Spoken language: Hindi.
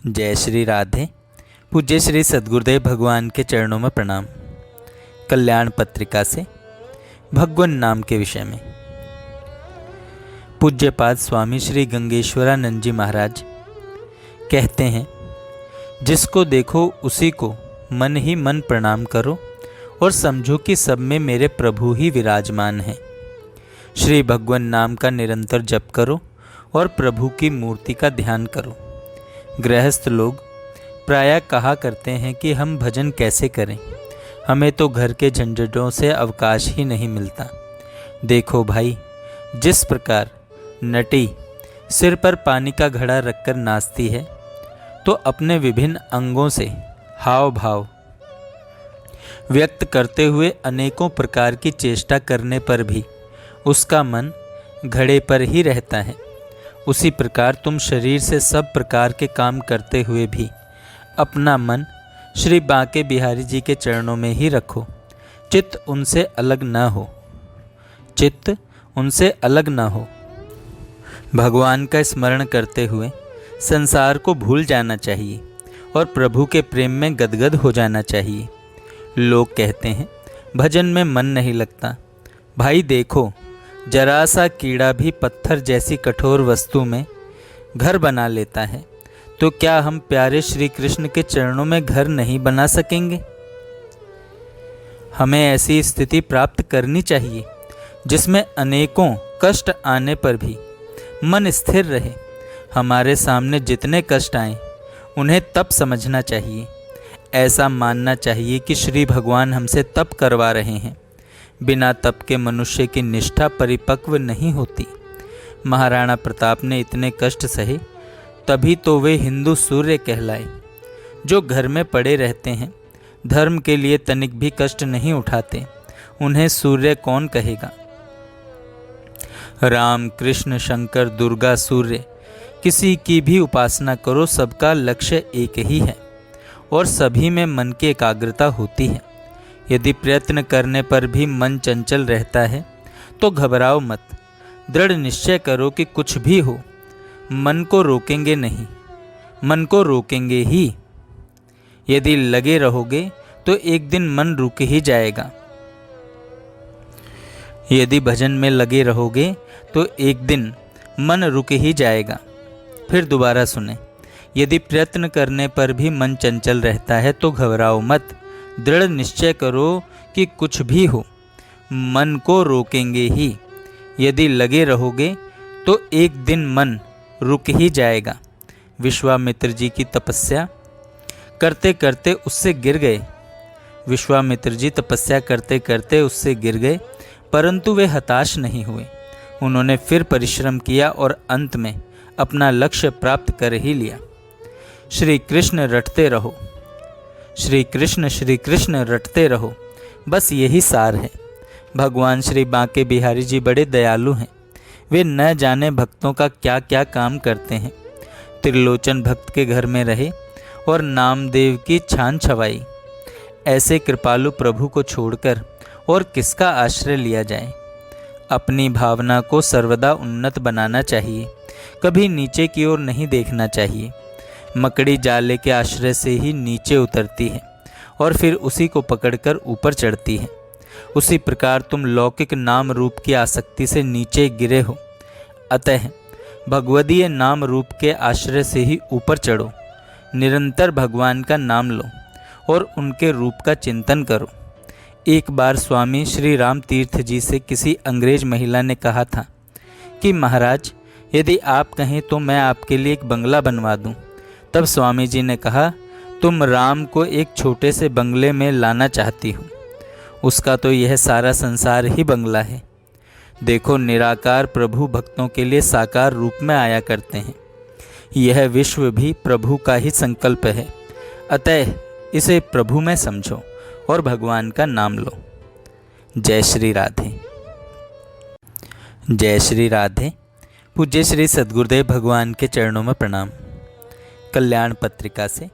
जय श्री राधे। पूज्य श्री सद्गुरुदेव भगवान के चरणों में प्रणाम। कल्याण पत्रिका से भगवान नाम के विषय में पूज्यपाद स्वामी श्री गंगेश्वरानंद जी महाराज कहते हैं, जिसको देखो उसी को मन ही मन प्रणाम करो और समझो कि सब में मेरे प्रभु ही विराजमान हैं। श्री भगवान नाम का निरंतर जप करो और प्रभु की मूर्ति का ध्यान करो। गृहस्थ लोग प्रायः कहा करते हैं कि हम भजन कैसे करें, हमें तो घर के झंझटों से अवकाश ही नहीं मिलता। देखो भाई, जिस प्रकार नटी सिर पर पानी का घड़ा रखकर नाचती है, तो अपने विभिन्न अंगों से हाव भाव व्यक्त करते हुए अनेकों प्रकार की चेष्टा करने पर भी उसका मन घड़े पर ही रहता है, उसी प्रकार तुम शरीर से सब प्रकार के काम करते हुए भी अपना मन श्री बांके बिहारी जी के चरणों में ही रखो। चित्त उनसे अलग न हो। भगवान का स्मरण करते हुए संसार को भूल जाना चाहिए और प्रभु के प्रेम में गदगद हो जाना चाहिए। लोग कहते हैं भजन में मन नहीं लगता। भाई देखो, जरा सा कीड़ा भी पत्थर जैसी कठोर वस्तु में घर बना लेता है, तो क्या हम प्यारे श्री कृष्ण के चरणों में घर नहीं बना सकेंगे? हमें ऐसी स्थिति प्राप्त करनी चाहिए जिसमें अनेकों कष्ट आने पर भी मन स्थिर रहे। हमारे सामने जितने कष्ट आए उन्हें तप समझना चाहिए। ऐसा मानना चाहिए कि श्री भगवान हमसे तप करवा रहे हैं। बिना तप के मनुष्य की निष्ठा परिपक्व नहीं होती। महाराणा प्रताप ने इतने कष्ट सहे, तभी तो वे हिंदू सूर्य कहलाए। जो घर में पड़े रहते हैं, धर्म के लिए तनिक भी कष्ट नहीं उठाते, उन्हें सूर्य कौन कहेगा? राम, कृष्ण, शंकर, दुर्गा, सूर्य, किसी की भी उपासना करो, सबका लक्ष्य एक ही है और सभी में मन की एकाग्रता होती है। यदि प्रयत्न करने पर भी मन चंचल रहता है तो घबराओ मत। दृढ़ निश्चय करो कि कुछ भी हो, मन को रोकेंगे नहीं, मन को रोकेंगे ही। यदि लगे रहोगे तो एक दिन मन रुक ही जाएगा। यदि भजन में लगे रहोगे तो एक दिन मन रुक ही जाएगा। फिर दोबारा सुने, यदि प्रयत्न करने पर भी मन चंचल रहता है तो घबराओ मत। दृढ़ निश्चय करो कि कुछ भी हो, मन को रोकेंगे ही। यदि लगे रहोगे तो एक दिन मन रुक ही जाएगा। विश्वामित्र जी की तपस्या करते करते उससे गिर गए। विश्वामित्र जी तपस्या करते करते उससे गिर गए, परंतु वे हताश नहीं हुए। उन्होंने फिर परिश्रम किया और अंत में अपना लक्ष्य प्राप्त कर ही लिया। श्री कृष्ण रटते रहो, श्री कृष्ण रटते रहो, बस यही सार है। भगवान श्री बांके बिहारी जी बड़े दयालु हैं। वे न जाने भक्तों का क्या क्या काम करते हैं। त्रिलोचन भक्त के घर में रहे और नामदेव की छान छवाई। ऐसे कृपालु प्रभु को छोड़कर और किसका आश्रय लिया जाए? अपनी भावना को सर्वदा उन्नत बनाना चाहिए, कभी नीचे की ओर नहीं देखना चाहिए। मकड़ी जाले के आश्रय से ही नीचे उतरती है और फिर उसी को पकड़कर ऊपर चढ़ती है। उसी प्रकार तुम लौकिक नाम रूप की आसक्ति से नीचे गिरे हो, अतः भगवदीय नाम रूप के आश्रय से ही ऊपर चढ़ो। निरंतर भगवान का नाम लो और उनके रूप का चिंतन करो। एक बार स्वामी श्री राम तीर्थ जी से किसी अंग्रेज महिला ने कहा था कि महाराज, यदि आप कहें तो मैं आपके लिए एक बंगला बनवा दूं। तब स्वामी जी ने कहा, तुम राम को एक छोटे से बंगले में लाना चाहती हो, उसका तो यह सारा संसार ही बंगला है। देखो, निराकार प्रभु भक्तों के लिए साकार रूप में आया करते हैं। यह विश्व भी प्रभु का ही संकल्प है, अतः इसे प्रभु में समझो और भगवान का नाम लो। जय श्री राधे। जय श्री राधे। पूज्य श्री सद्गुरुदेव भगवान के चरणों में प्रणाम। कल्याण पत्रिका से